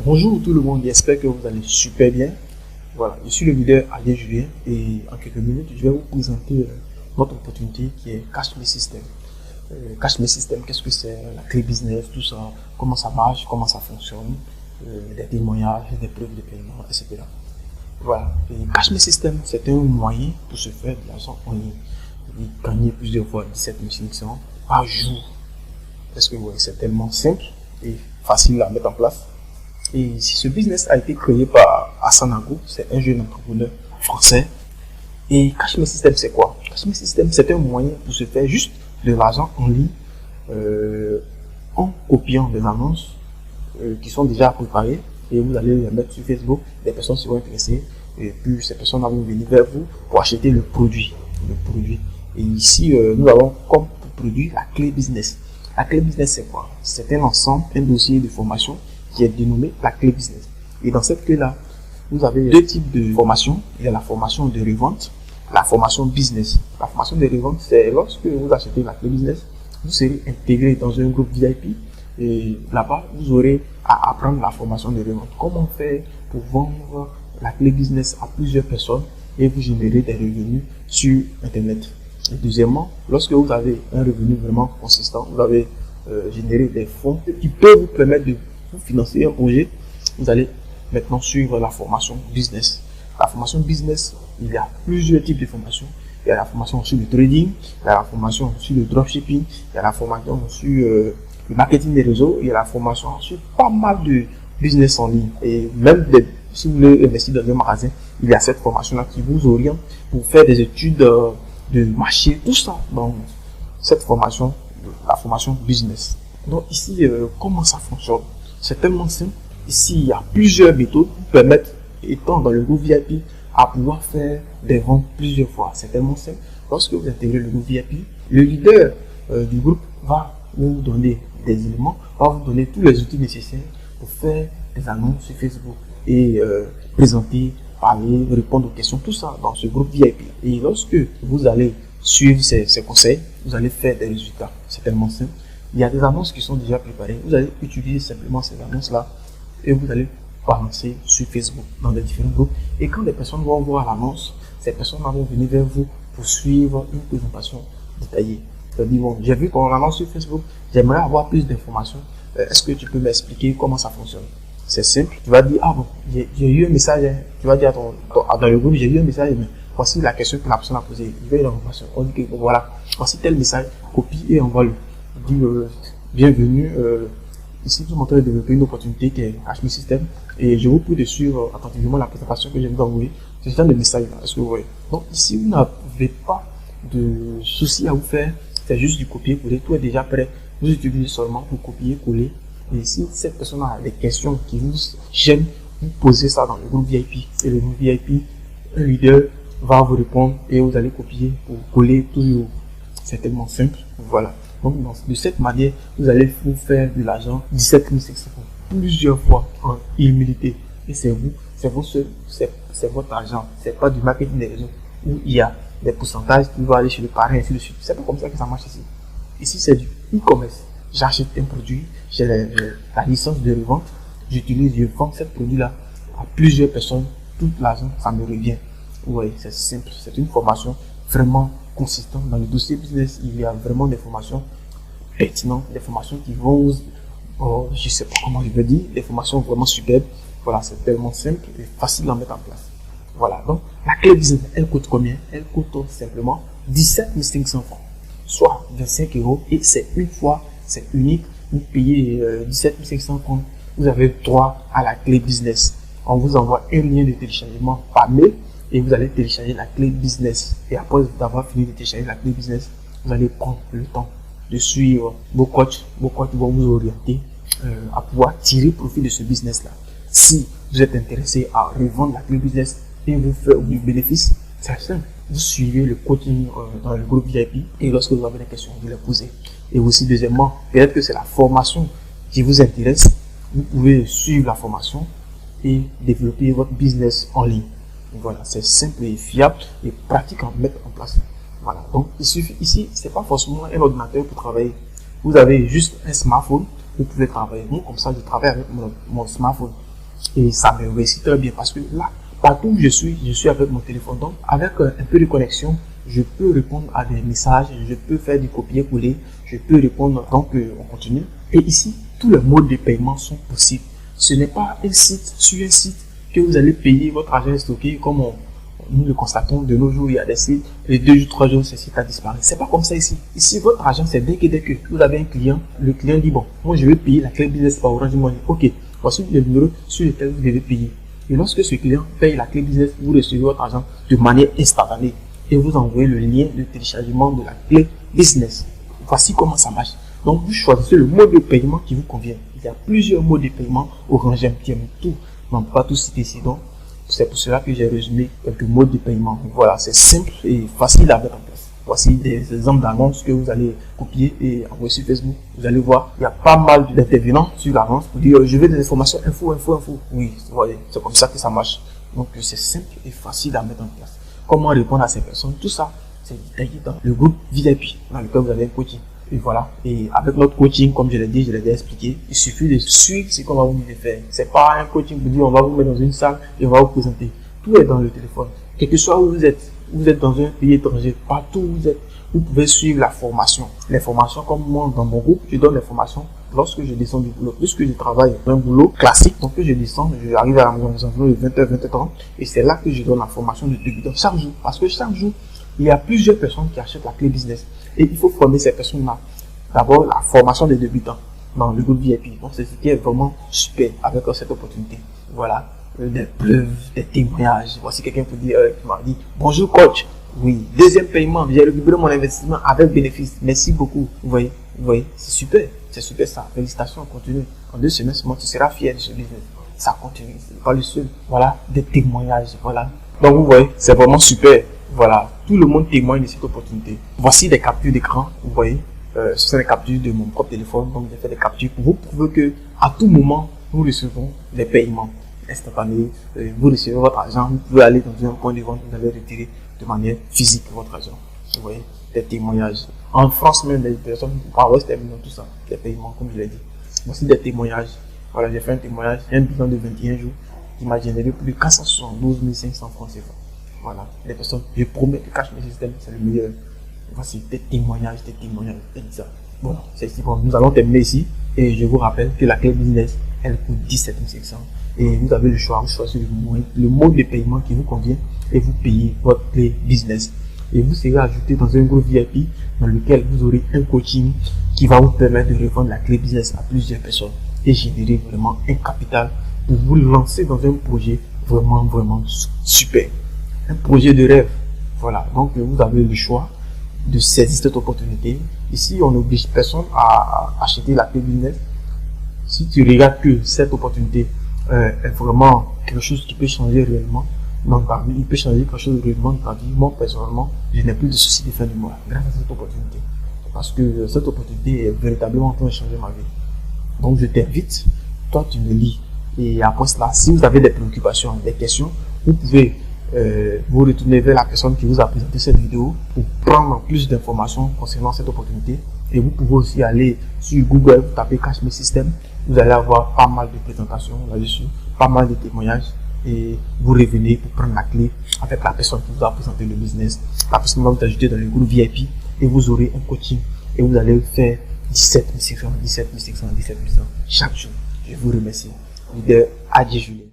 Bonjour tout le monde, j'espère que vous allez super bien. Voilà, je suis le leader Alien Julien et en quelques minutes, je vais vous présenter notre opportunité qui est Cash Me System. Cash Me System, qu'est-ce que c'est? La clé business, tout ça, comment ça marche, comment ça fonctionne, des témoignages, des preuves de paiement, etc. Voilà, et Cash Me System, c'est un moyen pour se faire de l'argent en ligne. Gagner plusieurs fois 17 500 par jour. Parce que ouais, c'est tellement simple et facile à mettre en place. Et si ce business a été créé par Asanago, c'est un jeune entrepreneur français. Et Cash Me System, c'est quoi? Cash Me System, c'est un moyen pour se faire juste de l'argent en ligne en copiant des annonces qui sont déjà préparées et vous allez les mettre sur Facebook. Des personnes seront intéressées et puis ces personnes vont venir vers vous pour acheter le produit. Et ici, nous avons comme produit la clé business. La clé business, c'est quoi? C'est un ensemble, un dossier de formation qui est dénommé la clé business. Et dans cette clé-là, vous avez deux types de formation. Il y a la formation de revente, la formation business. La formation de revente, c'est lorsque vous achetez la clé business, vous serez intégré dans un groupe VIP et là-bas, vous aurez à apprendre la formation de revente. Comment faire pour vendre la clé business à plusieurs personnes et vous générer des revenus sur Internet. Et deuxièmement, lorsque vous avez un revenu vraiment consistant, vous avez généré des fonds qui peuvent vous permettre de vous financer un projet, vous allez maintenant suivre la formation business. La formation business, il y a plusieurs types de formations. Il y a la formation sur le trading, il y a la formation sur le dropshipping, il y a la formation sur le marketing des réseaux, il y a la formation sur pas mal de business en ligne. Et même si vous voulez investir dans un magasin, il y a cette formation-là qui vous oriente pour faire des études de marché, tout ça dans cette formation, la formation business. Donc ici, comment ça fonctionne? C'est tellement simple. Ici, il y a plusieurs méthodes qui permettent, étant dans le groupe VIP, à pouvoir faire des ventes plusieurs fois. C'est tellement simple. Lorsque vous intégrez le groupe VIP, le leader du groupe va vous donner des éléments, va vous donner tous les outils nécessaires pour faire des annonces sur Facebook et présenter, parler, répondre aux questions, tout ça dans ce groupe VIP. Et lorsque vous allez suivre ces conseils, vous allez faire des résultats. C'est tellement simple. Il y a des annonces qui sont déjà préparées. Vous allez utiliser simplement ces annonces-là et vous allez balancer sur Facebook dans les différents groupes. Et quand les personnes vont voir l'annonce, ces personnes vont venir vers vous pour suivre une présentation détaillée. C'est-à-dire, bon, j'ai vu ton annonce sur Facebook, j'aimerais avoir plus d'informations. Est-ce que tu peux m'expliquer comment ça fonctionne? C'est simple. Tu vas dire, ah bon, j'ai eu un message. Tu vas dire dans le groupe, j'ai eu un message, mais voici la question que la personne a posée. Je vais l'information. On dit que bon, voilà, voici tel message, copie et envoie-le. Dit bienvenue. Ici, je suis en train de développer une opportunité qui est Cash Me System et je vous prie de suivre attentivement la présentation que je vais vous envoyer. C'est ce genre de message là. Est-ce que vous voyez? Donc ici, vous n'avez pas de souci à vous faire. C'est juste du copier-coller. Tout est déjà prêt. Vous utilisez seulement pour copier-coller. Et si cette personne a des questions qui vous gênent, vous posez ça dans le groupe VIP. Et le groupe VIP, un leader va vous répondre et vous allez copier pour coller toujours. C'est tellement simple. Voilà. Donc, de cette manière, vous allez vous faire de l'argent 17 500 plusieurs fois en illimité. Et c'est vous, c'est votre argent. C'est pas du marketing des réseaux où il y a des pourcentages qui vont aller chez le parrain et ainsi de suite. C'est pas comme ça que ça marche ici. Ici, c'est du e-commerce. J'achète un produit, j'ai la licence de revente, je vends ce produit-là à plusieurs personnes. Tout l'argent, ça me revient. Oui, c'est simple. C'est une formation vraiment consistante. Dans le dossier business, il y a vraiment des formations pertinentes, des formations qui vont, je sais pas comment je vais dire, des formations vraiment superbes. Voilà, c'est tellement simple et facile à mettre en place. Voilà, donc la clé business, elle coûte combien? Elle coûte simplement 17 500 francs, soit 25 euros et c'est une fois, c'est unique. Vous payez 17 500 francs, vous avez droit à la clé business. On vous envoie un lien de téléchargement par mail et vous allez télécharger la clé business. Et après d'avoir fini de télécharger la clé business, vous allez prendre le temps de suivre vos coachs. Vos coachs vont vous orienter à pouvoir tirer profit de ce business-là. Si vous êtes intéressé à revendre la clé business et vous faire du bénéfice, c'est simple. Vous suivez le coaching dans le groupe VIP et lorsque vous avez des questions, vous les posez. Et aussi, deuxièmement, peut-être que c'est la formation qui vous intéresse. Vous pouvez suivre la formation et développer votre business en ligne. Voilà, c'est simple et fiable et pratique à mettre en place. Voilà, donc il suffit ici, c'est pas forcément un ordinateur pour travailler. Vous avez juste un smartphone, vous pouvez travailler. Moi, comme ça, je travaille avec mon smartphone. Et ça me réussit très bien parce que là, partout où je suis avec mon téléphone. Donc, avec un peu de connexion, je peux répondre à des messages, je peux faire du copier-coller, je peux répondre. Donc, on continue. Et ici, tous les modes de paiement sont possibles. Ce n'est pas un site sur un site que vous allez payer, votre argent est stocké comme nous le constatons de nos jours. Il y a des sites, les 2 jours, 3 jours, ce site a disparu. C'est pas comme ça ici. Ici, votre argent, c'est dès que vous avez un client, le client dit bon, moi je vais payer la clé business par Orange Money. Ok, voici le numéro sur lequel vous devez payer. Et lorsque ce client paye la clé business, vous recevez votre argent de manière instantanée et vous envoyez le lien de téléchargement de la clé business. Voici comment ça marche. Donc, vous choisissez le mode de paiement qui vous convient. Il y a plusieurs modes de paiement. Orange MTN, tout. On ne peut pas tout citer ici. Donc, c'est pour cela que j'ai résumé quelques modes de paiement. Voilà, c'est simple et facile à mettre en place. Voici des exemples d'annonces que vous allez copier et envoyer sur Facebook. Vous allez voir, il y a pas mal d'intervenants sur l'annonce pour dire je veux des informations, info. Oui, c'est comme ça que ça marche. Donc, c'est simple et facile à mettre en place. Comment répondre à ces personnes, tout ça, c'est détaillé dans le groupe VIP dans lequel vous avez un coaching. Et voilà. Et avec notre coaching, comme je l'ai dit, je l'ai déjà expliqué, il suffit de suivre ce qu'on va vous dire de faire. C'est pas un coaching pour dire on va vous mettre dans une salle et on va vous présenter. Tout est dans le téléphone. Quel que soit où vous êtes dans un pays étranger, partout où vous êtes, vous pouvez suivre la formation. Les formations, comme moi, dans mon groupe, je donne les formations lorsque je descends du boulot. Puisque je travaille dans un boulot classique, donc je descends, je arrive à la maison de 20h, 20h30, et c'est là que je donne la formation de débutant chaque jour. Parce que chaque jour, il y a plusieurs personnes qui achètent la clé business. Et il faut former ces personnes-là. D'abord, la formation des débutants dans le groupe VIP. Donc, c'est ce qui est vraiment super avec cette opportunité. Voilà. Des preuves, des témoignages. Voici quelqu'un qui m'a dit bonjour coach. Oui, deuxième paiement, j'ai récupéré mon investissement avec bénéfice. Merci beaucoup. Vous voyez, c'est super ça. Félicitations, continue. En 2 semaines, tu seras fier de ce business. Ça continue, c'est pas le seul. Voilà, des témoignages. Voilà. Donc, vous voyez, c'est vraiment super. Voilà, tout le monde témoigne de cette opportunité. Voici des captures d'écran. Vous voyez, ce sont des captures de mon propre téléphone. Donc, j'ai fait des captures pour vous prouver que à tout moment, nous recevons des paiements instantanés. Vous recevez votre argent. Vous pouvez aller dans un point de vente, vous allez retirer de manière physique votre argent. Vous voyez, des témoignages. En France même, des personnes, par West Terminal, tout ça, des paiements, comme je l'ai dit. Voici des témoignages. Voilà, j'ai fait un témoignage, un bilan de 21 jours qui m'a généré plus de 472 500 francs CFA. Voilà, les personnes, je promets que Cash Me System, c'est le meilleur. Voici des témoignages, exact. Bon, c'est ici. Bon, nous allons terminer ici. Et je vous rappelle que la clé business, elle coûte 17 500. Et vous avez le choix, vous choisissez le mode de paiement qui vous convient et vous payez votre clé business. Et vous serez ajouté dans un groupe VIP dans lequel vous aurez un coaching qui va vous permettre de revendre la clé business à plusieurs personnes et générer vraiment un capital pour vous lancer dans un projet vraiment super. Un projet de rêve. Voilà, donc vous avez le choix de saisir cette opportunité. Ici, on n'oblige personne à acheter la clé business. Si tu regardes que cette opportunité est vraiment quelque chose qui peut changer réellement dans ta vie, il peut changer quelque chose réellement dans ta vie. Moi, personnellement, je n'ai plus de soucis de fin du mois grâce à cette opportunité. Parce que cette opportunité est véritablement en train de changer ma vie. Donc, je t'invite, toi, tu me lis. Et après cela, si vous avez des préoccupations, des questions, vous pouvez vous retourner vers la personne qui vous a présenté cette vidéo pour prendre plus d'informations concernant cette opportunité. Et vous pouvez aussi aller sur Google, vous tapez Cash Me System, vous allez avoir pas mal de présentations là-dessus, pas mal de témoignages et vous revenez pour prendre la clé avec la personne qui vous a présenté le business. La personne va vous ajouter dans le groupe VIP et vous aurez un coaching et vous allez faire 17 500 chaque jour. Je vous remercie. Leader Adji Julien.